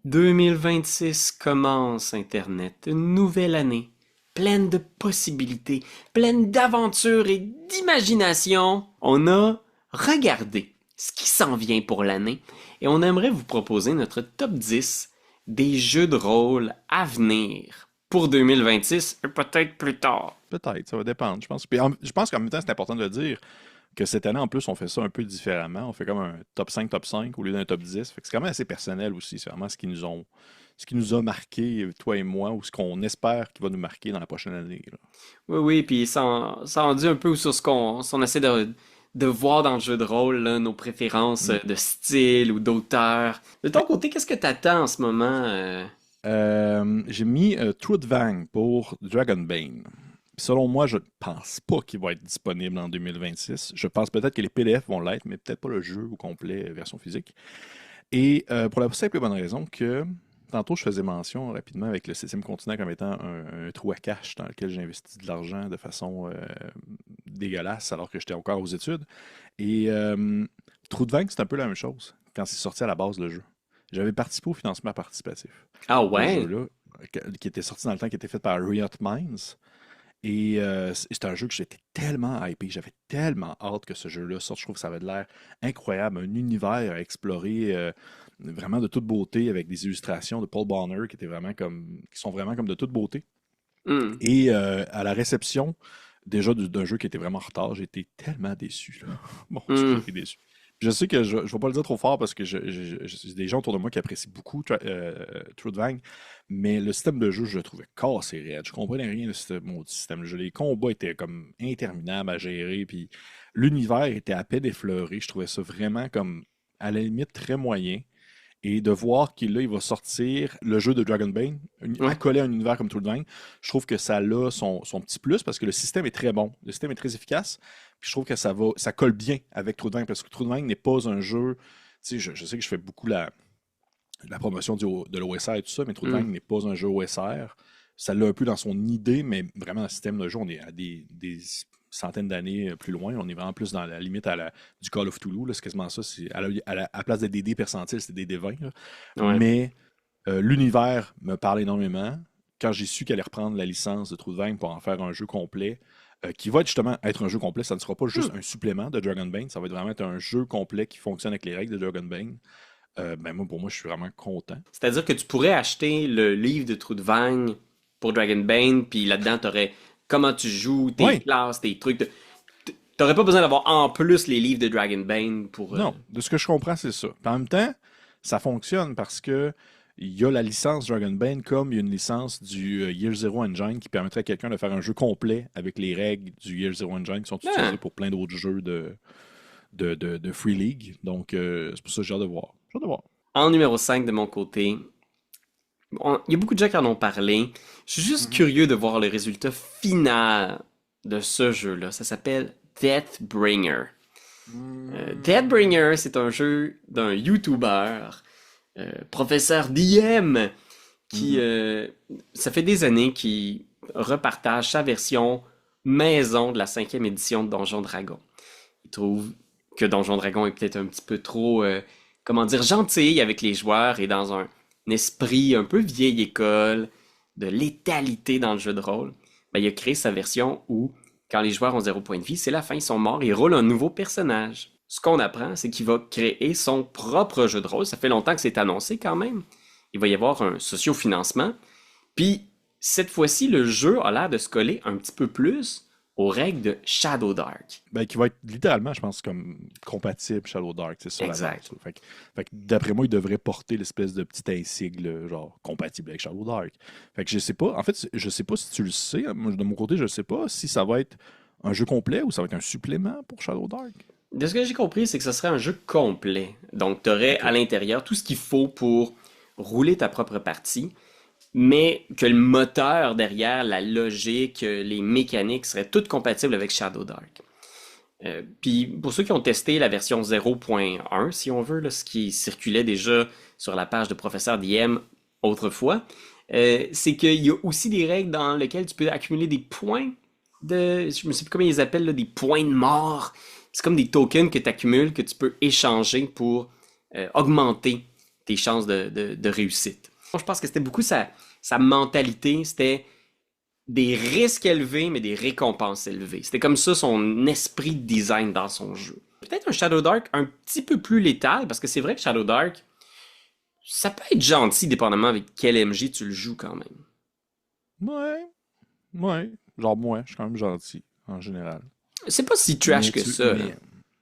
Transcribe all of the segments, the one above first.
2026 commence Internet, une nouvelle année, pleine de possibilités, pleine d'aventures et d'imagination. On a regardé ce qui s'en vient pour l'année et on aimerait vous proposer notre top 10 des jeux de rôle à venir pour 2026 et peut-être plus tard. Peut-être, ça va dépendre. Je pense, je pense qu'en même temps, c'est important de le dire que cette année, en plus, on fait ça un peu différemment. On fait comme un top 5 au lieu d'un top 10. Fait que c'est quand même assez personnel aussi. C'est vraiment ce qui nous a marqué, toi et moi, ou ce qu'on espère qui va nous marquer dans la prochaine année, là. Oui, oui, puis ça en dit un peu sur ce qu'on essaie de voir dans le jeu de rôle, là, nos préférences Mm. de style ou d'auteur. De ton côté, qu'est-ce que t'attends en ce moment? J'ai mis Truthvang pour Dragonbane. Selon moi, je ne pense pas qu'il va être disponible en 2026. Je pense peut-être que les PDF vont l'être, mais peut-être pas le jeu au complet, version physique. Et pour la simple et bonne raison que tantôt je faisais mention rapidement avec le septième continent comme étant un trou à cash dans lequel j'ai investi de l'argent de façon dégueulasse alors que j'étais encore aux études. Et Trou de Vaincre, c'est un peu la même chose quand c'est sorti à la base le jeu. J'avais participé au financement participatif Ah de ce ouais? jeu-là, qui était sorti dans le temps, qui était fait par Riot Minds. Et c'est un jeu que j'étais tellement hypé, j'avais tellement hâte que ce jeu-là sorte. Je trouve que ça avait de l'air incroyable, un univers à explorer vraiment de toute beauté avec des illustrations de Paul Bonner qui sont vraiment comme de toute beauté. Hmm. Et à la réception déjà d'un jeu qui était vraiment en retard, j'ai été tellement déçu, là. Mon Dieu, j'ai Hmm. été déçu. Je sais que je ne vais pas le dire trop fort parce que j'ai des gens autour de moi qui apprécient beaucoup Truth Vang, mais le système de jeu, je le trouvais cassé raide. Je comprenais rien de ce maudit système de jeu. Les combats étaient comme interminables à gérer, puis l'univers était à peine effleuré. Je trouvais ça vraiment comme, à la limite, très moyen. Et de voir qu'il là, il va sortir le jeu de Dragonbane, Ouais. accolé à un univers comme Truth Vang, je trouve que ça a son petit plus parce que le système est très bon. Le système est très efficace. Puis je trouve que ça colle bien avec Truth Vang parce que Truth Vang n'est pas un jeu. Tu sais, je sais que je fais beaucoup la promotion de l'OSR et tout ça, mais Truth Vang Hmm. n'est pas un jeu OSR. Ça l'a un peu dans son idée, mais vraiment, le système de jeu, on est à des centaines d'années plus loin. On est vraiment plus dans la limite du Call of Cthulhu. Là. C'est quasiment ça. C'est à la place des DD percentiles, c'est des D20. Là. Ouais. Mais l'univers me parle énormément. Quand j'ai su qu'elle allait reprendre la licence de True Vang pour en faire un jeu complet, qui va justement être un jeu complet, ça ne sera pas Hmm. juste un supplément de Dragonbane, ça va être vraiment être un jeu complet qui fonctionne avec les règles de Dragonbane. Ben moi, pour moi, je suis vraiment content. C'est-à-dire que tu pourrais acheter le livre de Trou de Vagne pour Dragonbane, puis là-dedans, t'aurais comment tu joues, tes Oui, classes, tes trucs. T'aurais pas besoin d'avoir en plus les livres de Dragonbane pour... non, de ce que je comprends, c'est ça. Puis en même temps, ça fonctionne parce que il y a la licence Dragonbane comme il y a une licence du Year Zero Engine qui permettrait à quelqu'un de faire un jeu complet avec les règles du Year Zero Engine qui sont utilisées Ah. pour plein d'autres jeux de Free League. Donc, c'est pour ça que j'ai hâte de voir. J'ai hâte de voir. En numéro 5 de mon côté, il y a beaucoup de gens qui en ont parlé. Je suis juste Mhm. curieux de voir le résultat final de ce jeu-là. Ça s'appelle Deathbringer. Mm. Deathbringer, c'est un jeu d'un YouTuber, professeur DM, qui, Mhm. ça fait des années qu'il repartage sa version maison de la cinquième édition de Donjon Dragon. Il trouve que Donjon Dragon est peut-être un petit peu trop, comment dire, gentil avec les joueurs et dans un esprit un peu vieille école, de létalité dans le jeu de rôle. Ben, il a créé sa version où, quand les joueurs ont 0 point de vie, c'est la fin, ils sont morts et il roule un nouveau personnage. Ce qu'on apprend, c'est qu'il va créer son propre jeu de rôle. Ça fait longtemps que c'est annoncé quand même. Il va y avoir un sociofinancement. Puis, cette fois-ci, le jeu a l'air de se coller un petit peu plus aux règles de Shadow Dark. Ben, qui va être littéralement, je pense, comme compatible Shadow Dark, c'est ça la base. Exact. Là. Fait que d'après moi, il devrait porter l'espèce de petit insigne, genre compatible avec Shadow Dark. Fait que je sais pas, en fait, je sais pas si tu le sais, hein. Moi, de mon côté, je sais pas si ça va être un jeu complet ou ça va être un supplément pour Shadow Dark. De ce que j'ai compris, c'est que ce serait un jeu complet. Donc, tu aurais Ok. à l'intérieur tout ce qu'il faut pour rouler ta propre partie, mais que le moteur derrière, la logique, les mécaniques seraient toutes compatibles avec Shadow Dark. Puis, pour ceux qui ont testé la version 0.1, si on veut, là, ce qui circulait déjà sur la page de Professeur DM autrefois, c'est qu'il y a aussi des règles dans lesquelles tu peux accumuler des points je me sais plus comment ils appellent, là, des points de mort. C'est comme des tokens que tu accumules, que tu peux échanger pour augmenter tes chances de réussite. Je pense que c'était beaucoup sa mentalité, c'était des risques élevés, mais des récompenses élevées. C'était comme ça son esprit de design dans son jeu. Peut-être un Shadow Dark un petit peu plus létal, parce que c'est vrai que Shadow Dark, ça peut être gentil, dépendamment avec quel MJ tu le joues quand même. Ouais, ouais. Genre, moi, je suis quand même gentil, en général. C'est pas si trash Mais que ça, là.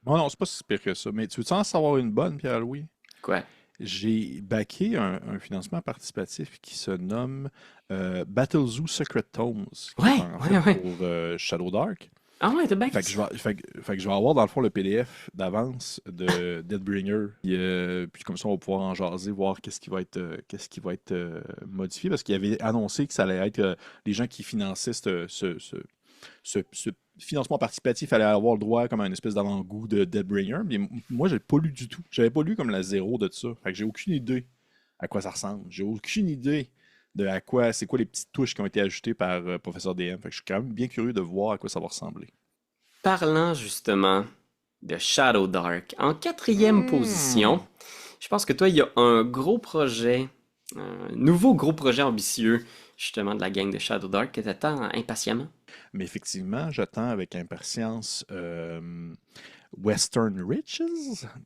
Non, non, c'est pas si pire que ça. Mais tu veux-tu en savoir une bonne, Pierre-Louis? Quoi? J'ai backé un financement participatif qui se nomme Battlezoo Secret Tomes, qui est Ouais, en fait ouais, ouais. pour Shadow Dark. Ah ouais, t'as backé Fait que ça. fait que je vais avoir dans le fond le PDF d'avance de Deadbringer. Puis comme ça, on va pouvoir en jaser, voir qu'est-ce qui va être modifié. Parce qu'il avait annoncé que ça allait être les gens qui finançaient ce financement participatif allaient avoir le droit comme à une espèce d'avant-goût de Deadbringer. Mais moi, j'ai pas lu du tout. J'avais pas lu comme la zéro de ça. Fait que j'ai aucune idée à quoi ça ressemble. J'ai aucune idée de à quoi, c'est quoi les petites touches qui ont été ajoutées par Professeur DM. Fait que je suis quand même bien curieux de voir à quoi ça va ressembler. Parlant justement de Shadow Dark, en quatrième Hmm. position, je pense que toi, il y a un gros projet, un nouveau gros projet ambitieux, justement, de la gang de Shadow Dark que t'attends impatiemment. Mais effectivement, j'attends avec impatience Western Riches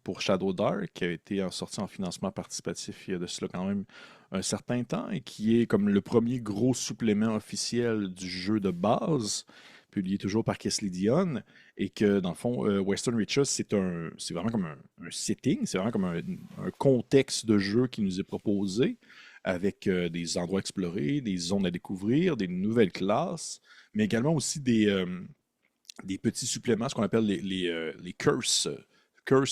pour Shadow Dark, qui a été sorti en financement participatif il y a de cela quand même un certain temps et qui est comme le premier gros supplément officiel du jeu de base, publié toujours par Kesley Dion, et que dans le fond, Western Riches, c'est vraiment comme un setting, c'est vraiment comme un contexte de jeu qui nous est proposé avec des endroits explorés, des zones à découvrir, des nouvelles classes, mais également aussi des petits suppléments, ce qu'on appelle les curse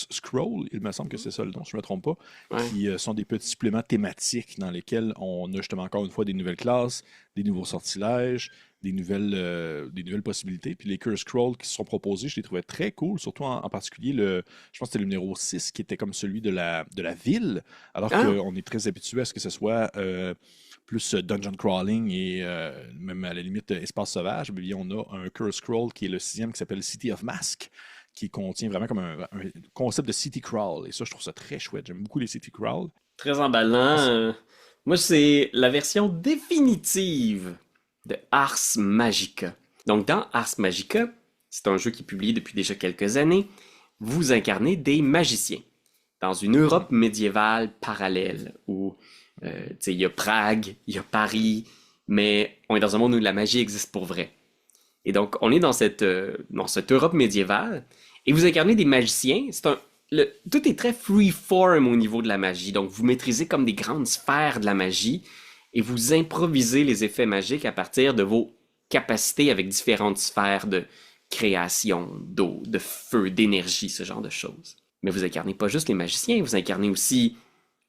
scroll, il me semble que c'est ça le nom, si je ne me trompe pas, Ouais. qui sont des petits suppléments thématiques dans lesquels on a justement encore une fois des nouvelles classes, des nouveaux sortilèges, des nouvelles possibilités. Puis les curse scrolls qui se sont proposés, je les trouvais très cool, surtout en particulier je pense que c'était le numéro 6 qui était comme celui de la ville, alors Ah, qu'on est très habitué à ce que ce soit plus dungeon crawling et même à la limite espace sauvage, mais bien, on a un curse scroll qui est le sixième qui s'appelle City of Mask, qui contient vraiment comme un concept de city crawl. Et ça, je trouve ça très chouette. J'aime beaucoup les city crawl. très emballant. Moi, c'est la version définitive de Ars Magica. Donc, dans Ars Magica, c'est un jeu qui est publié depuis déjà quelques années. Vous incarnez des magiciens dans une Hmm. Europe médiévale parallèle où tu sais, il y a Prague, il y a Paris, mais on est dans un monde où la magie existe pour vrai. Et donc, on est dans cette Europe médiévale, et vous incarnez des magiciens. Tout est très freeform au niveau de la magie. Donc, vous maîtrisez comme des grandes sphères de la magie, et vous improvisez les effets magiques à partir de vos capacités avec différentes sphères de création, d'eau, de feu, d'énergie, ce genre de choses. Mais vous incarnez pas juste les magiciens, vous incarnez aussi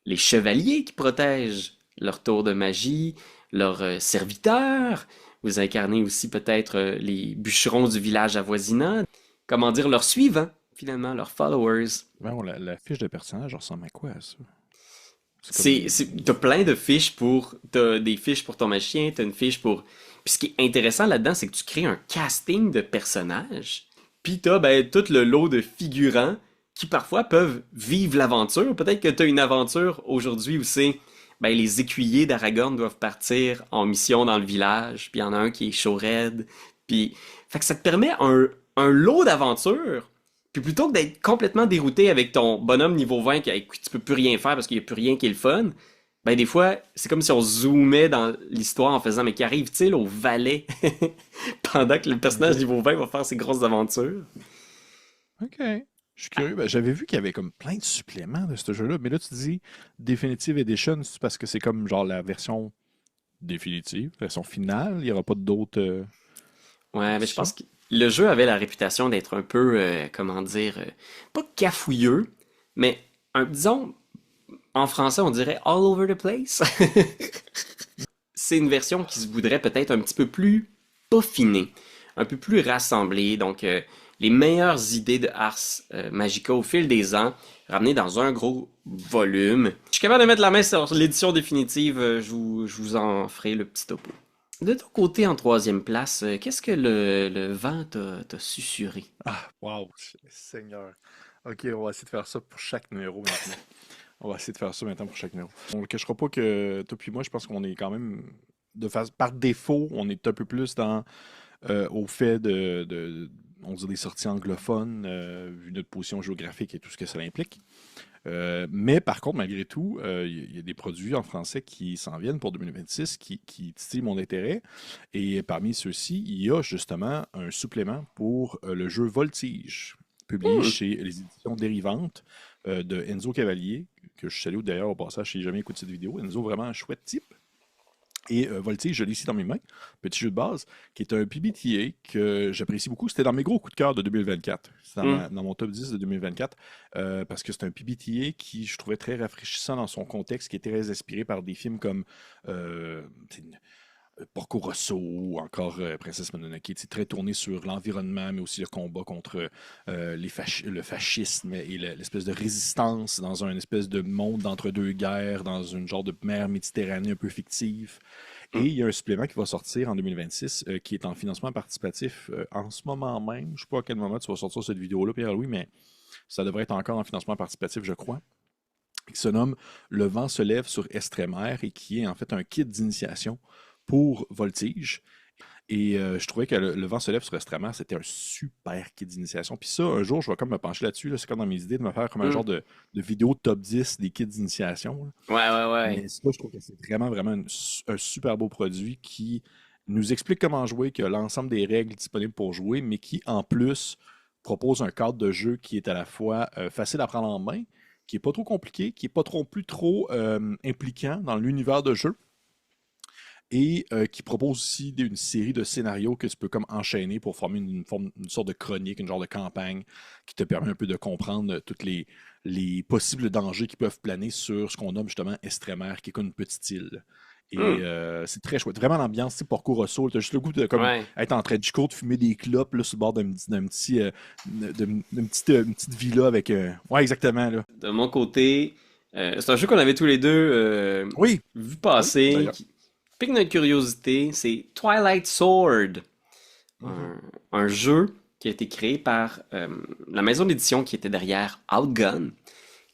les chevaliers qui protègent leur tour de magie, leurs serviteurs. Vous incarnez aussi peut-être les bûcherons du village avoisinant. Comment dire, leurs suivants, finalement, leurs followers. Vraiment, la fiche de personnage ressemble à quoi, ça? C'est comme T'as plein de fiches t'as des fiches pour ton magicien, t'as une fiche pour. Puis ce qui est intéressant là-dedans, c'est que tu crées un casting de personnages. Puis t'as tout le lot de figurants qui parfois peuvent vivre l'aventure. Peut-être que t'as une aventure aujourd'hui où c'est les écuyers d'Aragorn doivent partir en mission dans le village, puis il y en a un qui est chaud raide. Puis fait que ça te permet un lot d'aventures. Puis plutôt que d'être complètement dérouté avec ton bonhomme niveau 20 avec qui tu peux plus rien faire parce qu'il n'y a plus rien qui est le fun, des fois, c'est comme si on zoomait dans l'histoire en faisant mais qu'arrive-t-il au valet pendant que le personnage OK. niveau 20 va faire ses grosses aventures? OK. Je suis curieux. Ben, j'avais vu qu'il y avait comme plein de suppléments de ce jeu-là, mais là, tu dis Definitive Edition, c'est parce que c'est comme genre la version définitive, version finale. Il n'y aura pas d'autres Ouais, mais je pense éditions. que le jeu avait la réputation d'être un peu, comment dire, pas cafouilleux, mais disons, en français, on dirait all over the place. C'est une version qui se voudrait peut-être un petit peu plus peaufinée, un peu plus rassemblée. Donc, les meilleures idées de Ars Magica au fil des ans, ramenées dans un gros volume. Je suis capable de mettre la main sur l'édition définitive, je vous en ferai le petit topo. De ton côté, en troisième place, qu'est-ce que le vent t'a susurré? Ah, wow, Seigneur. OK, on va essayer de faire ça pour chaque numéro maintenant. On va essayer de faire ça maintenant pour chaque numéro. On ne le cachera pas que toi puis moi, je pense qu'on est quand même, par défaut, on est un peu plus au fait on dit des sorties anglophones, vu notre position géographique et tout ce que ça implique. Mais par contre, malgré tout, il y a des produits en français qui s'en viennent pour 2026 qui titillent mon intérêt. Et parmi ceux-ci, il y a justement un supplément pour le jeu Voltige, publié Hmm. chez les éditions Dérivantes de Enzo Cavalier, que je salue d'ailleurs au passage si j'ai jamais écouté cette vidéo. Enzo, vraiment un chouette type. Et Voltige, je l'ai ici dans mes mains, petit jeu de base, qui est un PBTA que j'apprécie beaucoup. C'était dans mes gros coups de cœur de 2024. C'est Hmm. dans mon top 10 de 2024, parce que c'est un PBTA qui, je trouvais très rafraîchissant dans son contexte, qui était très inspiré par des films comme euh, Porco Rosso ou encore Princesse Mononoke, très tourné sur l'environnement, mais aussi le combat contre le fascisme et l'espèce de résistance dans un espèce de monde d'entre-deux guerres, dans une genre de mer Méditerranée un peu fictive. Hmm. Et il y a un supplément qui va sortir en 2026 qui est en financement participatif en ce moment même. Je ne sais pas à quel moment tu vas sortir cette vidéo-là, Pierre-Louis, mais ça devrait être encore en financement participatif, je crois, qui se nomme Le vent se lève sur Estrémer et qui est en fait un kit d'initiation pour Voltige. Et je trouvais que le vent se lève sur Estrémer, c'était un super kit d'initiation. Puis ça, un jour, je vais comme me pencher là-dessus. Là, c'est comme dans mes idées de me faire comme un Hmm. genre de vidéo top 10 des kits d'initiation, là. Ouais, ouais, ouais. Mais ça, je trouve que c'est vraiment un super beau produit qui nous explique comment jouer, qui a l'ensemble des règles disponibles pour jouer, mais qui, en plus, propose un cadre de jeu qui est à la fois facile à prendre en main, qui est pas trop compliqué, qui est pas trop plus trop impliquant dans l'univers de jeu, et qui propose aussi une série de scénarios que tu peux comme enchaîner pour former une sorte de chronique, une genre de campagne qui te permet un peu de comprendre tous les possibles dangers qui peuvent planer sur ce qu'on nomme justement Estrémer, qui est comme une petite île. Et Hmm. c'est très chouette. Vraiment l'ambiance, c'est Porco Rosso. T'as juste le goût de comme Ouais. être en train de de fumer des clopes là, sur le bord d'une petite villa avec. Ouais, exactement. Là. De mon côté, c'est un jeu qu'on avait tous les deux Oui, vu oui, passer, d'ailleurs. qui pique notre curiosité. C'est Twilight Sword, Mhm. un jeu qui a été créé par la maison d'édition qui était derrière Outgun,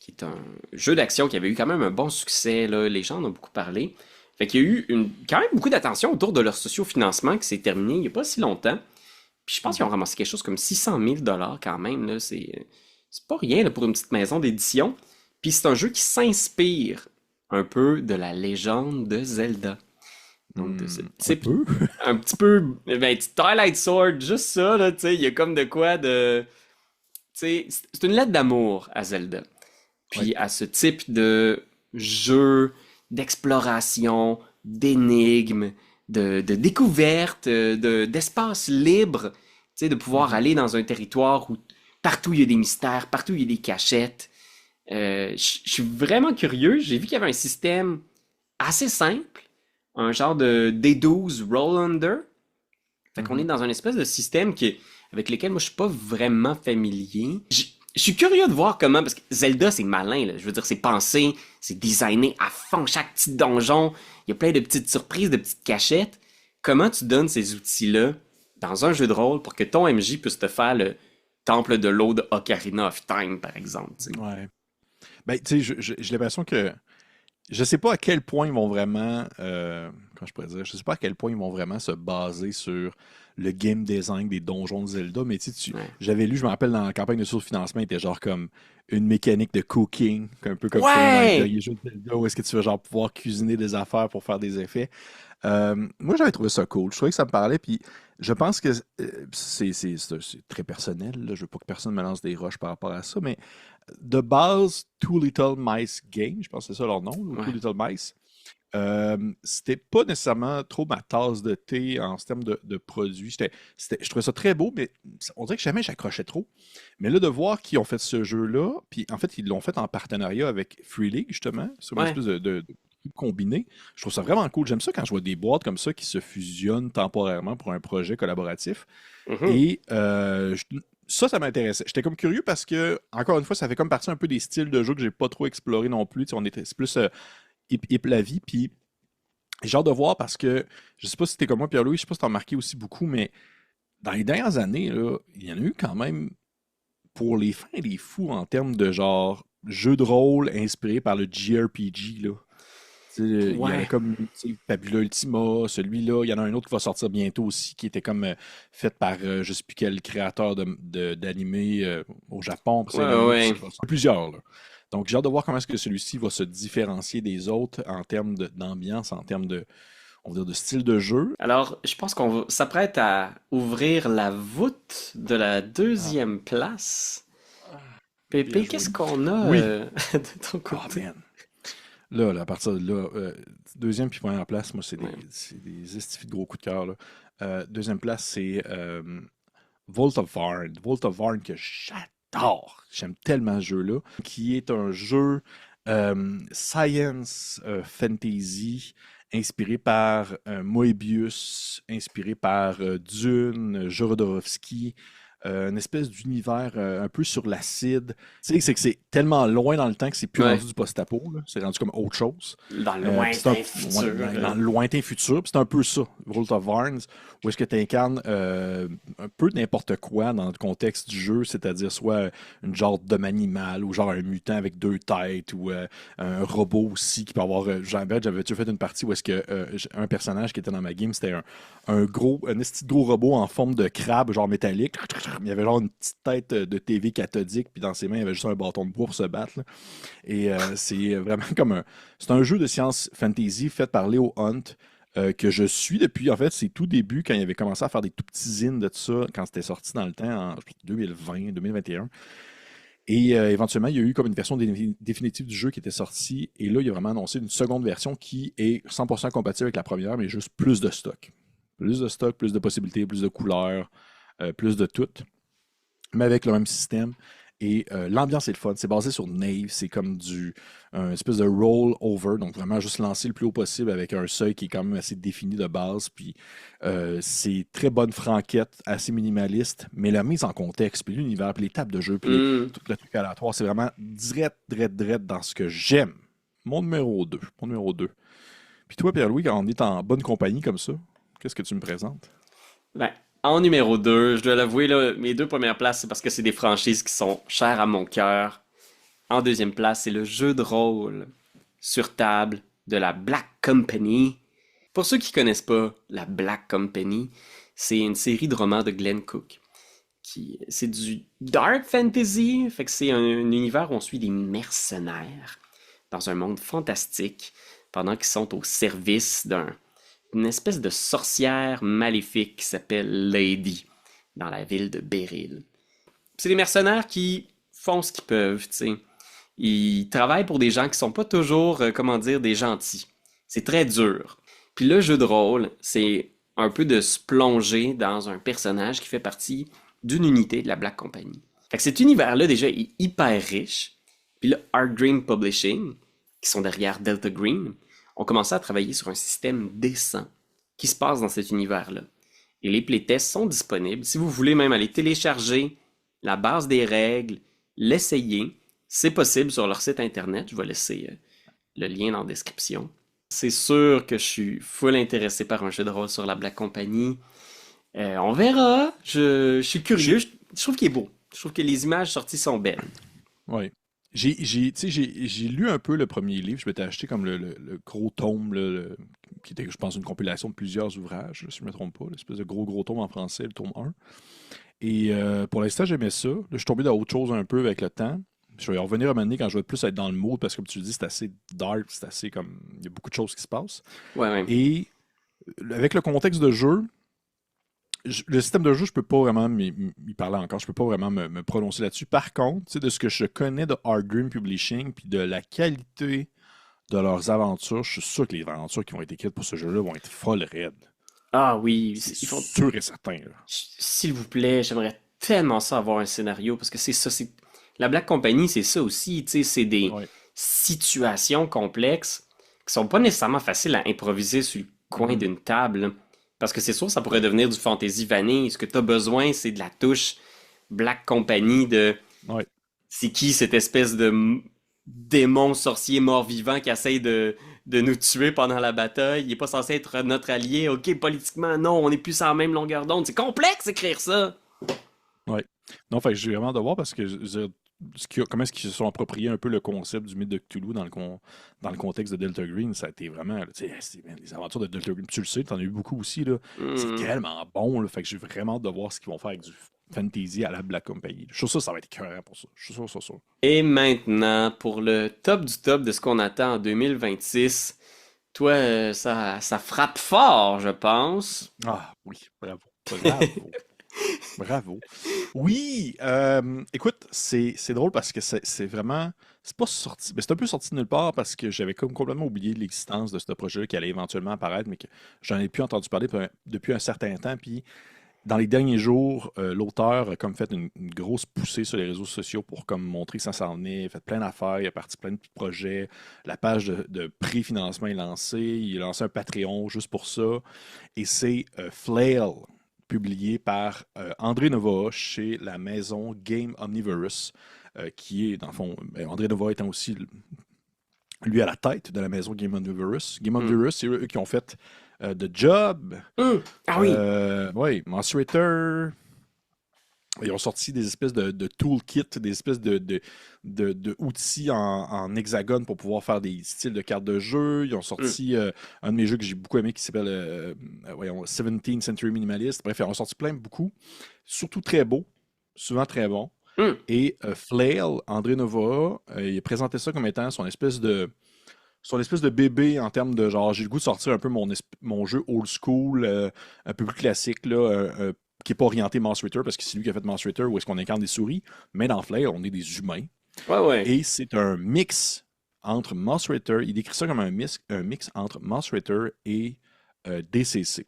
qui est un jeu d'action qui avait eu quand même un bon succès, là. Les gens en ont beaucoup parlé. Fait qu'il y a eu quand même beaucoup d'attention autour de leur socio-financement qui s'est terminé il n'y a pas si longtemps. Puis je pense qu'ils ont Mhm. ramassé quelque chose comme 600 000 quand même, là. C'est pas rien là, pour une petite maison d'édition. Puis c'est un jeu qui s'inspire un peu de la légende de Zelda. Donc de ce Un type, peu. un petit peu, ben, Twilight Sword, juste ça, là, tu sais, il y a comme de quoi de... Tu sais, c'est une lettre d'amour à Zelda. Oui. Puis à ce type de jeu, d'exploration, d'énigmes, de découverte, d'espace libre, tu sais, de pouvoir Mhm. aller dans un territoire où partout il y a des mystères, partout il y a des cachettes. Je suis vraiment curieux. J'ai vu qu'il y avait un système assez simple, un genre de D12 Roll Under. Fait qu'on est Mhm. dans un espèce de système avec lequel moi je suis pas vraiment familier. Je suis curieux de voir comment, parce que Zelda c'est malin, là. Je veux dire, c'est pensé, c'est designé à fond, chaque petit donjon. Il y a plein de petites surprises, de petites cachettes. Comment tu donnes ces outils-là dans un jeu de rôle pour que ton MJ puisse te faire le temple de l'eau de Ocarina of Time, par exemple, tu sais? Ouais. Ben, tu sais, j'ai l'impression que je sais pas à quel point ils vont vraiment, comment je pourrais dire, je sais pas à quel point ils vont vraiment se baser sur le game design des donjons de Zelda, mais Ouais. j'avais lu, je me rappelle dans la campagne de source-financement, il était genre comme une mécanique de cooking, un peu comme tu connais dans les Ouais! derniers jeux de Zelda, où est-ce que tu vas genre pouvoir cuisiner des affaires pour faire des effets. Moi, j'avais trouvé ça cool. Je trouvais que ça me parlait, puis je pense que c'est très personnel, là. Je veux pas que personne me lance des roches par rapport à ça, mais de base, Two Little Mice Game, je pense que c'est ça leur nom, ou Two Ouais. Little Mice, c'était pas nécessairement trop ma tasse de thé en termes de produits. Je trouvais ça très beau, mais on dirait que jamais j'accrochais trop. Mais là, de voir qu'ils ont fait ce jeu-là, puis en fait, ils l'ont fait en partenariat avec Free League, justement, sur une Ouais. espèce de truc combiné. Je trouve ça vraiment cool. J'aime ça quand je vois des boîtes comme ça qui se fusionnent temporairement pour un projet collaboratif. Mhm. Et ça m'intéressait. J'étais comme curieux parce que, encore une fois, ça fait comme partie un peu des styles de jeu que j'ai pas trop exploré non plus. Tu sais, c'est plus la vie. Puis j'ai hâte de voir parce que je sais pas si t'es comme moi, Pierre-Louis, je sais pas si t'as remarqué aussi beaucoup, mais dans les dernières années, là, il y en a eu quand même pour les fins et les fous en termes de genre jeu de rôle inspiré par le JRPG, là. Tu sais, il y avait Ouais. comme tu sais, Fabula Ultima, celui-là, il y en a un autre qui va sortir bientôt aussi, qui était comme fait par je sais plus quel créateur d'animé au Japon, puis ça, il y en a Ouais, un autre aussi ouais. qui va sortir. Plusieurs, là. Donc j'ai hâte de voir comment est-ce que celui-ci va se différencier des autres en termes d'ambiance, en termes de, on va dire, de style de jeu. Alors, je pense qu'on s'apprête à ouvrir la voûte de la Ah, deuxième place. bien Pépé, joué. qu'est-ce qu'on a Oui. de ton Ah, côté? man. Là, à partir de là, deuxième puis première place, moi, Ouais. c'est des estifs de gros coups de cœur, là. Deuxième place, c'est Vault of Varn. Vault of Varn que j'adore. J'aime tellement ce jeu-là. Qui est un jeu science fantasy inspiré par Moebius, inspiré par Dune, Jodorowsky. Une espèce d'univers un peu sur l'acide. Tu sais, c'est que c'est tellement loin dans le temps que c'est plus Ouais. rendu du post-apo, là. C'est rendu comme autre chose. Dans le Puis c'est un, lointain ouais, futur. dans le lointain futur. Puis c'est un peu ça, Vault of Varns, où est-ce que tu incarnes un peu n'importe quoi dans le contexte du jeu, c'est-à-dire soit une genre d'homme animal ou genre un mutant avec deux têtes ou un robot aussi qui peut avoir. J'avais-tu fait une partie où est-ce que un personnage qui était dans ma game, c'était un esti de gros robot en forme de crabe, genre métallique. Il y avait genre une petite tête de TV cathodique, puis dans ses mains, il y avait juste un bâton de bois pour se battre, là. Et c'est vraiment comme un. C'est un jeu de science fantasy fait par Leo Hunt que je suis depuis, en fait, ses tout débuts, quand il avait commencé à faire des tout petits zines de tout ça, quand c'était sorti dans le temps, en 2020, 2021. Et éventuellement, il y a eu comme une version définitive du jeu qui était sortie. Et là, il a vraiment annoncé une seconde version qui est 100% compatible avec la première, mais juste plus de stock. Plus de stock, plus de possibilités, plus de couleurs, plus de tout, mais avec le même système. Et l'ambiance est le fun. C'est basé sur Nave. C'est comme un espèce de roll-over. Donc vraiment juste lancer le plus haut possible avec un seuil qui est quand même assez défini de base. Puis c'est très bonne franquette, assez minimaliste. Mais la mise en contexte, puis l'univers, puis les tables de jeu, puis Hmm. tout le truc aléatoire, c'est vraiment direct dans ce que j'aime. Mon numéro 2. Mon numéro 2. Puis toi, Pierre-Louis, quand on est en bonne compagnie comme ça, qu'est-ce que tu me présentes? Ben, en numéro 2, je dois l'avouer, là, mes deux premières places, c'est parce que c'est des franchises qui sont chères à mon cœur. En deuxième place, c'est le jeu de rôle sur table de la Black Company. Pour ceux qui connaissent pas la Black Company, c'est une série de romans de Glenn Cook. C'est du dark fantasy, fait que c'est un univers où on suit des mercenaires dans un monde fantastique pendant qu'ils sont au service d'une espèce de sorcière maléfique qui s'appelle Lady dans la ville de Beryl. C'est des mercenaires qui font ce qu'ils peuvent, tu sais. Ils travaillent pour des gens qui sont pas toujours, comment dire, des gentils. C'est très dur. Puis le jeu de rôle, c'est un peu de se plonger dans un personnage qui fait partie d'une unité de la Black Company. Fait que cet univers-là, déjà, est hyper riche. Puis là, Art Dream Publishing, qui sont derrière Delta Green, ont commencé à travailler sur un système décent qui se passe dans cet univers-là. Et les playtests sont disponibles. Si vous voulez même aller télécharger la base des règles, l'essayer, c'est possible sur leur site internet. Je vais laisser le lien dans la description. C'est sûr que je suis full intéressé par un jeu de rôle sur la Black Company. On verra. Je suis curieux. Je trouve qu'il est beau. Je trouve que les images sorties sont belles. Oui. Tu sais, j'ai lu un peu le premier livre. Je m'étais acheté comme le gros tome, là, qui était, je pense, une compilation de plusieurs ouvrages, si je ne me trompe pas. L'espèce de gros tome en français, le tome 1. Et pour l'instant, j'aimais ça. Là, je suis tombé dans autre chose un peu avec le temps. Je vais y revenir à un moment donné quand je vais plus être dans le mood, parce que comme tu dis, c'est assez dark, c'est assez comme. Il y a beaucoup de choses qui se passent. Ouais, ouais. Et avec le contexte de jeu, le système de jeu, je peux pas vraiment m'y parler encore. Je peux pas vraiment me prononcer là-dessus. Par contre, tu sais, de ce que je connais de Art Dream Publishing puis de la qualité de leurs aventures, je suis sûr que les aventures qui vont être écrites pour ce jeu-là vont être folles raides. Ah oui, C'est ils font. sûr et certain, là. S'il vous plaît, j'aimerais tellement ça avoir un scénario parce que c'est ça. La Black Company, c'est ça aussi. Tu sais, c'est des Ouais. situations complexes qui sont pas nécessairement faciles à improviser sur le coin Mhm. d'une table, là. Parce que c'est sûr, ça pourrait devenir du fantasy vanille. Ce que tu as besoin, c'est de la touche Black Company de Ouais. c'est qui cette espèce de démon sorcier mort-vivant qui essaye de nous tuer pendant la bataille. Il est pas censé être notre allié. Ok, politiquement, non, on est plus sur la même longueur d'onde. C'est complexe écrire ça. Ouais. Non, fait que j'ai vraiment de voir parce que comment est-ce qu'ils se sont appropriés un peu le concept du mythe de Cthulhu dans le contexte de Delta Green. Ça a été vraiment, là, tu sais, les aventures de Delta Green, tu le sais, t'en as eu beaucoup aussi, là. C'est Hmm. tellement bon, là, fait que j'ai vraiment hâte de voir ce qu'ils vont faire avec du fantasy à la Black Company. Je suis sûr que ça va être écœurant pour ça. Je suis sûr, sûr, sûr. Et maintenant, pour le top du top de ce qu'on attend en 2026, toi, ça frappe fort, je pense. Ah oui, bravo. Bravo. Bravo. Oui, écoute, c'est drôle parce que c'est vraiment. C'est pas sorti. Mais c'est un peu sorti de nulle part parce que j'avais comme complètement oublié l'existence de ce projet-là qui allait éventuellement apparaître, mais que j'en ai plus entendu parler depuis un certain temps. Puis dans les derniers jours, l'auteur a comme fait une grosse poussée sur les réseaux sociaux pour comme montrer que ça s'en venait. Il a fait plein d'affaires, il a parti plein de petits projets. La page de pré-financement est lancée. Il a lancé un Patreon juste pour ça. Et c'est Flail, publié par André Nova chez la maison Game Omnivorous, qui est, dans le fond, André Nova étant aussi, lui, à la tête de la maison Game Omnivorous. Game Hmm. Omnivorous, c'est eux qui ont fait The Job, Hmm. Ah oui. ouais, Monster Eater. Ils ont sorti des espèces de toolkits, des espèces de outils en hexagone pour pouvoir faire des styles de cartes de jeu. Ils ont Hmm. sorti un de mes jeux que j'ai beaucoup aimé qui s'appelle voyons, 17th Century Minimalist. Bref, ils ont sorti plein, beaucoup. Surtout très beau, souvent très bon. Hmm. Et Flail, André Nova, il a présenté ça comme étant son espèce de bébé en termes de genre, j'ai le goût de sortir un peu mon jeu old school, un peu plus classique, là, qui n'est pas orienté Monster Eater, parce que c'est lui qui a fait Monster Eater, où est-ce qu'on incarne des souris. Mais dans Flair, on est des humains. Ouais, ouais. Et c'est un mix entre Monster Eater, il décrit ça comme un mix entre Monster Eater et DCC.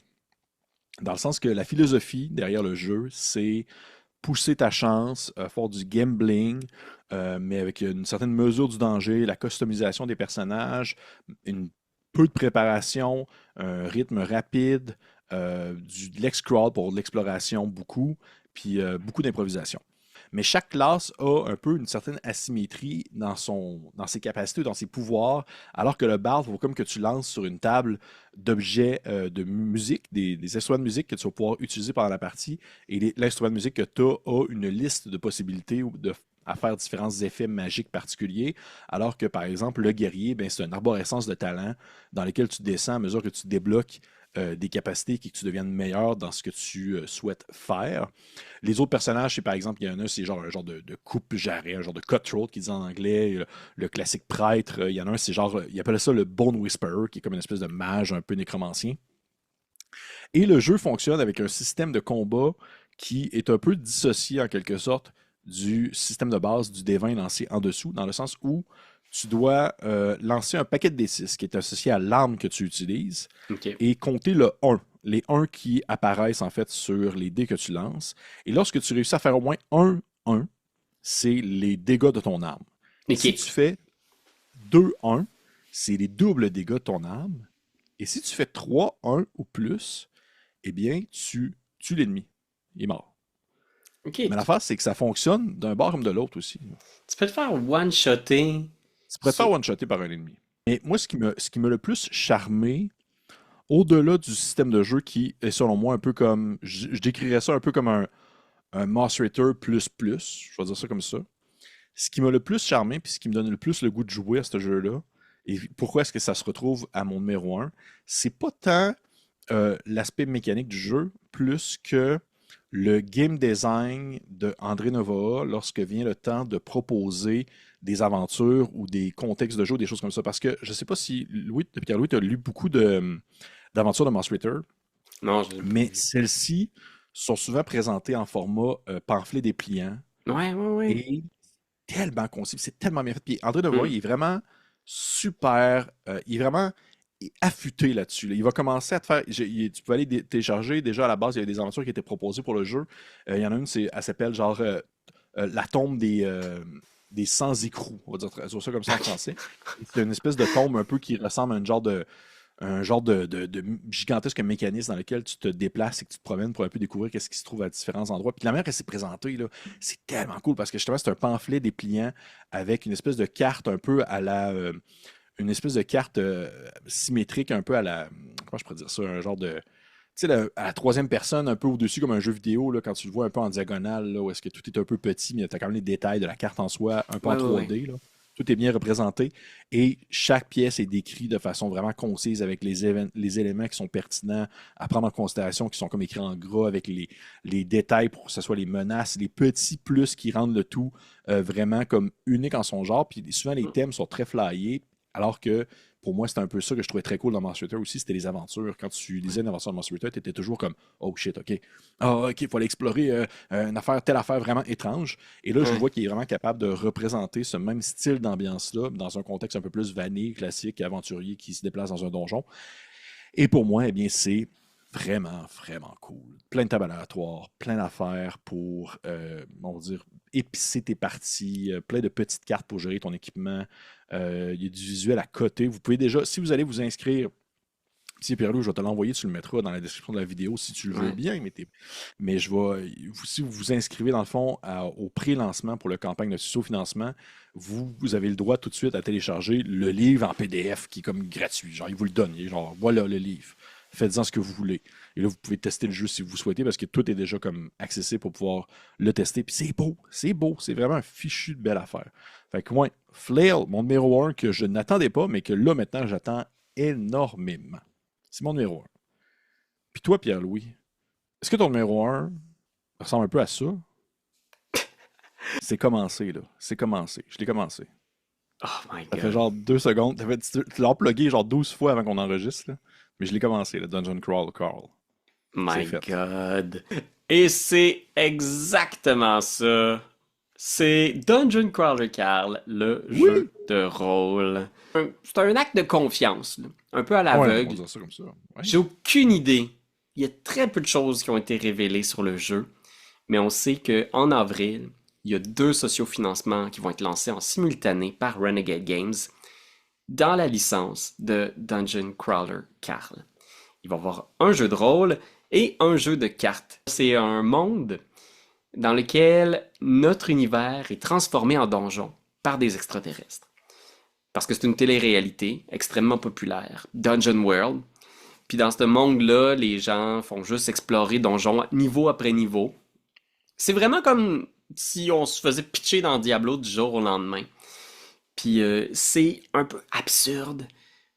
Dans le sens que la philosophie derrière le jeu, c'est pousser ta chance, faire du gambling, mais avec une certaine mesure du danger, la customisation des personnages, une peu de préparation, un rythme rapide, de l'ex-crawl pour de l'exploration beaucoup, puis beaucoup d'improvisation. Mais chaque classe a un peu une certaine asymétrie dans ses capacités, dans ses pouvoirs, alors que le bard, il faut comme que tu lances sur une table d'objets de musique, des instruments de musique que tu vas pouvoir utiliser pendant la partie, et l'instrument de musique que tu as a une liste de possibilités à faire différents effets magiques particuliers, alors que par exemple le guerrier, ben, c'est une arborescence de talent dans lequel tu descends à mesure que tu débloques des capacités et que tu deviennes meilleur dans ce que tu souhaites faire. Les autres personnages, c'est par exemple, il y en a, c'est genre un genre de coupe-jarret, un genre de cutthroat qui dit en anglais, le classique prêtre. Il y en a un, c'est genre, il appelle ça le Bone Whisperer, qui est comme une espèce de mage un peu nécromancien. Et le jeu fonctionne avec un système de combat qui est un peu dissocié en quelque sorte du système de base du D20 lancé en dessous, dans le sens où tu dois lancer un paquet de D6 qui est associé à l'arme que tu utilises Ok. et compter le 1, les 1 qui apparaissent en fait sur les dés que tu lances. Et lorsque tu réussis à faire au moins 1, c'est les dégâts de ton arme. Et Ok. si tu fais 2, 1, c'est les doubles dégâts de ton arme. Et si tu fais 3, 1 ou plus, eh bien, tu tues l'ennemi. Il est mort. Ok. Mais l'affaire, c'est que ça fonctionne d'un bord comme de l'autre aussi. Tu peux te faire one-shotter. Tu pourrais te faire one-shotter par un ennemi. Mais moi, ce qui m'a le plus charmé, au-delà du système de jeu qui est selon moi un peu comme, je décrirais ça un peu comme un Moss Ritter plus, je vais dire ça comme ça. Ce qui m'a le plus charmé, puis ce qui me donne le plus le goût de jouer à ce jeu-là, et pourquoi est-ce que ça se retrouve à mon numéro 1, c'est pas tant l'aspect mécanique du jeu, plus que le game design de André Nova lorsque vient le temps de proposer des aventures ou des contextes de jeu, des choses comme ça. Parce que je ne sais pas si Pierre-Louis, tu as lu beaucoup d'aventures de Moss Ritter, Non, je l'ai pas mais vu. celles-ci sont souvent présentées en format pamphlet dépliant Ouais, ouais, ouais. et tellement concis, c'est tellement bien fait. Puis André Devoy, Hmm. il est vraiment super, il est vraiment affûté là-dessus, là. Il va commencer à te faire. Tu peux aller télécharger. Déjà à la base, il y avait des aventures qui étaient proposées pour le jeu. Il y en a une, elle s'appelle genre La tombe des sans-écrous. On va dire ça comme ça en Ok. français. C'est une espèce de tombe un peu qui ressemble à un genre de gigantesque mécanisme dans lequel tu te déplaces et que tu te promènes pour un peu découvrir qu'est-ce qui se trouve à différents endroits. Puis la manière qu'elle s'est présentée, là, c'est tellement cool parce que justement, c'est un pamphlet dépliant avec une espèce de carte un peu à la. Une espèce de carte symétrique un peu à la. Comment je pourrais dire ça? Un genre de. sais, à la troisième personne, un peu au-dessus, comme un jeu vidéo, là, quand tu le vois un peu en diagonale, là, où est-ce que tout est un peu petit, mais tu as quand même les détails de la carte en soi, un peu en Ouais, ouais, ouais. 3D, là. Tout est bien représenté. Et chaque pièce est décrite de façon vraiment concise avec les éléments qui sont pertinents à prendre en considération, qui sont comme écrits en gras, avec les détails pour que ce soit les menaces, les petits plus qui rendent le tout vraiment comme unique en son genre. Puis souvent, les thèmes sont très flyés, alors que pour moi, c'était un peu ça que je trouvais très cool dans Monster Hunter aussi, c'était les aventures. Quand tu lisais une aventure de Monster Hunter, tu étais toujours comme oh shit, ok. Ah, ok, il faut aller explorer une affaire, telle affaire vraiment étrange. Et là, je Ouais. vois qu'il est vraiment capable de représenter ce même style d'ambiance-là dans un contexte un peu plus vanille, classique, aventurier qui se déplace dans un donjon. Et pour moi, eh bien, c'est vraiment, vraiment cool. Plein de tables aléatoires, plein d'affaires pour, on va dire, épicer tes parties, plein de petites cartes pour gérer ton équipement. Il y a du visuel à côté. Vous pouvez déjà, si vous allez vous inscrire, si Pierre-Loup, je vais te l'envoyer, tu le mettras dans la description de la vidéo si tu le veux Ouais. bien, mais si vous vous inscrivez dans le fond au pré-lancement pour le campagne de sous-financement, vous avez le droit tout de suite à télécharger le livre en PDF qui est comme gratuit. Genre, il vous le donne. Il est genre, voilà le livre. Faites-en ce que vous voulez. Et là, vous pouvez tester le jeu si vous souhaitez parce que tout est déjà comme accessible pour pouvoir le tester. Puis c'est beau, c'est vraiment un fichu de belle affaire. Fait que moi, Flail, mon numéro un que je n'attendais pas, mais que là maintenant j'attends énormément. C'est mon numéro un. Puis toi, Pierre-Louis, est-ce que ton numéro un ressemble un peu à ça? C'est commencé, là. C'est commencé. Je l'ai commencé. Oh my Ça fait God. genre 2 secondes. Tu l'as plugué genre 12 fois avant qu'on enregistre, là. Mais je l'ai commencé, le Dungeon Crawl Carl. C'est My fait. God. Et c'est exactement ça. C'est Dungeon Crawler Carl, le Oui! jeu de rôle. C'est un acte de confiance, là. Un peu à Ouais, on va l'aveugle. dire ça comme ça. Ouais. J'ai aucune idée. Il y a très peu de choses qui ont été révélées sur le jeu, mais on sait que en avril, il y a 2 sociofinancements qui vont être lancés en simultané par Renegade Games dans la licence de Dungeon Crawler Carl. Il va y avoir un jeu de rôle et un jeu de cartes. C'est un monde dans lequel notre univers est transformé en donjon par des extraterrestres. Parce que c'est une télé-réalité extrêmement populaire, Dungeon World. Puis dans ce monde-là, les gens font juste explorer donjon niveau après niveau. C'est vraiment comme si on se faisait pitcher dans Diablo du jour au lendemain. Puis c'est un peu absurde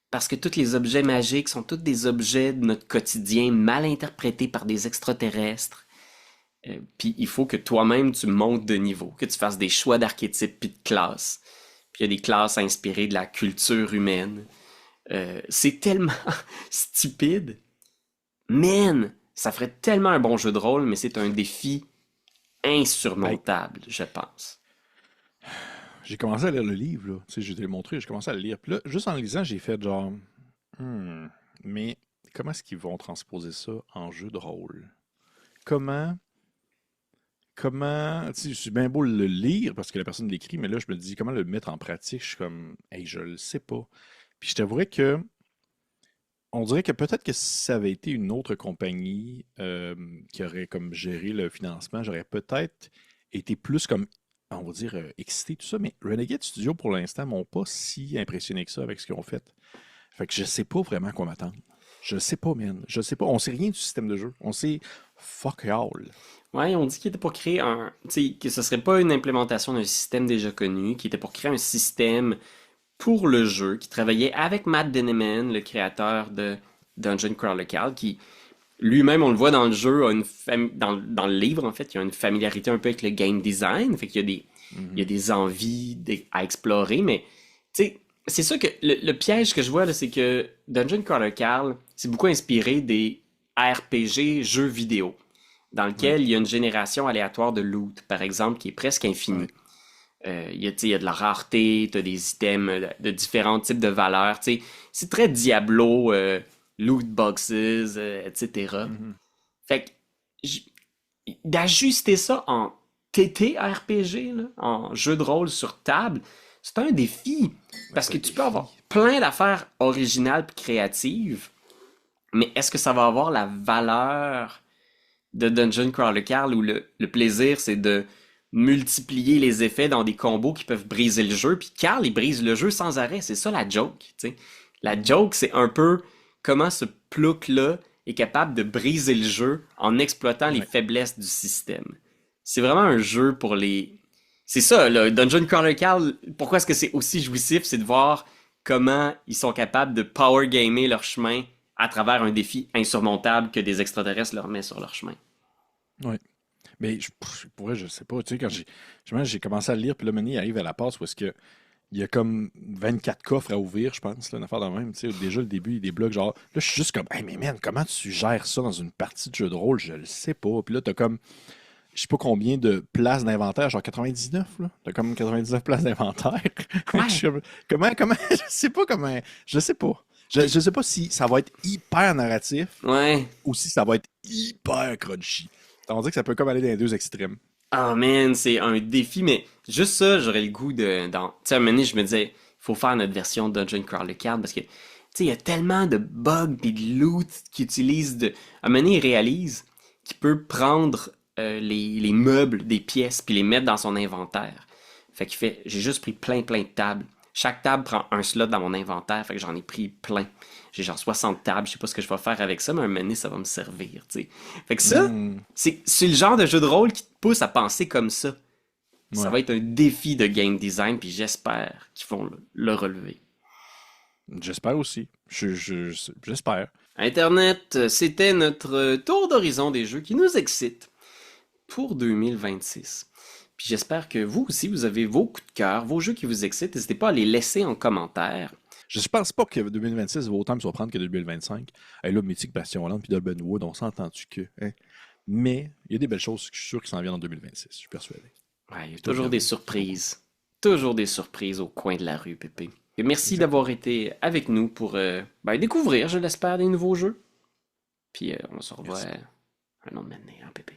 parce que tous les objets magiques sont tous des objets de notre quotidien mal interprétés par des extraterrestres. Puis il faut que toi-même tu montes de niveau, que tu fasses des choix d'archétypes puis de classes. Puis il y a des classes inspirées de la culture humaine. C'est tellement stupide. Man, ça ferait tellement un bon jeu de rôle, mais c'est un défi Ben, insurmontable, je pense. j'ai commencé à lire le livre, là. Tu sais, je te l'ai montré, j'ai commencé à le lire. Puis là, juste en le lisant, j'ai fait genre, hmm, mais comment est-ce qu'ils vont transposer ça en jeu de rôle? Comment tu sais, c'est bien beau le lire parce que la personne l'écrit, mais là, je me dis comment le mettre en pratique. Je suis comme, hey, je le sais pas. Puis je t'avouerais que, on dirait que peut-être que si ça avait été une autre compagnie qui aurait comme géré le financement, j'aurais peut-être été plus comme, on va dire, excité, tout ça. Mais Renegade Studio, pour l'instant, m'ont pas si impressionné que ça avec ce qu'ils ont fait. Fait que je sais pas vraiment à quoi m'attendre. Je sais pas, man. Je sais pas. On sait rien du système de jeu. On sait fuck all. Ouais, on dit qu'il était pour créer un, tu sais, que ce serait pas une implémentation d'un système déjà connu, qu'il était pour créer un système pour le jeu, qui travaillait avec Matt Deneman, le créateur de Dungeon Crawler Carl, qui lui-même, on le voit dans le jeu, dans le livre, en fait, il y a une familiarité un peu avec le game design, fait qu'il y a il y a Mhm. des envies à explorer, mais tu sais, c'est sûr que le piège que je vois, là, c'est que Dungeon Crawler Carl, c'est beaucoup inspiré des RPG jeux vidéo, dans Ouais, lequel il y a une génération aléatoire de loot, par exemple, qui est presque infinie. ouais. Tu sais, il y a de la rareté, tu as des items de différents types de valeurs. Tu sais, c'est très Diablo, loot boxes, etc. Mhm. Fait que j- d'ajuster ça en TTRPG, là, en jeu de rôle sur table, c'est un défi. Ben, Parce c'est que un tu peux avoir défi. plein d'affaires originales et créatives, mais est-ce que ça va avoir la valeur de Dungeon Crawler Carl où le plaisir c'est de multiplier les effets dans des combos qui peuvent briser le jeu, puis Carl il brise le jeu sans arrêt, c'est ça la joke, tu sais. La Mhm. joke c'est un peu comment ce plouc-là est capable de briser le jeu en exploitant les Ouais. faiblesses du système. C'est vraiment un jeu pour les... C'est ça, là, Dungeon Crawler Cal, pourquoi est-ce que c'est aussi jouissif, c'est de voir comment ils sont capables de power gamer leur chemin à travers un défi insurmontable que des extraterrestres leur mettent sur leur chemin. Ouais. Mais pour vrai, je sais pas. Tu sais, quand j'ai commencé à le lire, puis là, maintenant, il arrive à la passe où est-ce que il y a comme 24 coffres à ouvrir, je pense, là, une affaire de même. Tu sais, déjà, le début, il débloque genre. Là, je suis juste comme, hey, mais man, comment tu gères ça dans une partie de jeu de rôle? Je le sais pas. Puis là, t'as comme, je sais pas combien de places d'inventaire, genre 99, là. T'as comme 99 places d'inventaire. Je Ouais. suis comme, comment, je sais pas comment, je sais pas. Je sais pas si ça va être hyper narratif Ouais. ou si ça va être hyper crunchy. On dit que ça peut comme aller dans les deux extrêmes. Ah man, c'est un défi, mais juste ça, j'aurais le goût de... Tu sais, à un moment donné, je me disais, il faut faire notre version Dungeon Crawler Card parce que, tu sais, il y a tellement de bugs et de loot qui utilisent de... À un moment donné, il réalise qu'il peut prendre les meubles des pièces puis les mettre dans son inventaire. Fait qu'il fait, j'ai juste pris plein de tables. Chaque table prend un slot dans mon inventaire, fait que j'en ai pris plein. J'ai genre 60 tables, je sais pas ce que je vais faire avec ça, mais à un moment donné, ça va me servir, tu sais. Fait que ça, Hmm, c'est le genre de jeu de rôle qui te pousse à penser comme ça. Ça ouais. va être un défi de game design, puis j'espère qu'ils vont le relever. J'espère aussi. J'espère. Internet, c'était notre tour d'horizon des jeux qui nous excitent pour 2026. Puis j'espère que vous aussi, vous avez vos coups de cœur, vos jeux qui vous excitent. N'hésitez pas à les laisser en commentaire. Je pense pas que 2026 va autant me surprendre que 2025. Et là, Mythic, Bastion Hollande puis Dolben Wood, on s'entend-tu que. Hein? Mais il y a des belles choses, je suis sûr, qui s'en viennent en 2026. Je suis persuadé. Ouais, il y a Toi, toujours des Pierre-Louis. surprises. Toujours des surprises au coin de la rue, Pépé. Et merci Exactement. d'avoir été avec nous pour découvrir, je l'espère, des nouveaux jeux. Puis on se revoit Merci. un autre année, hein, Pépé.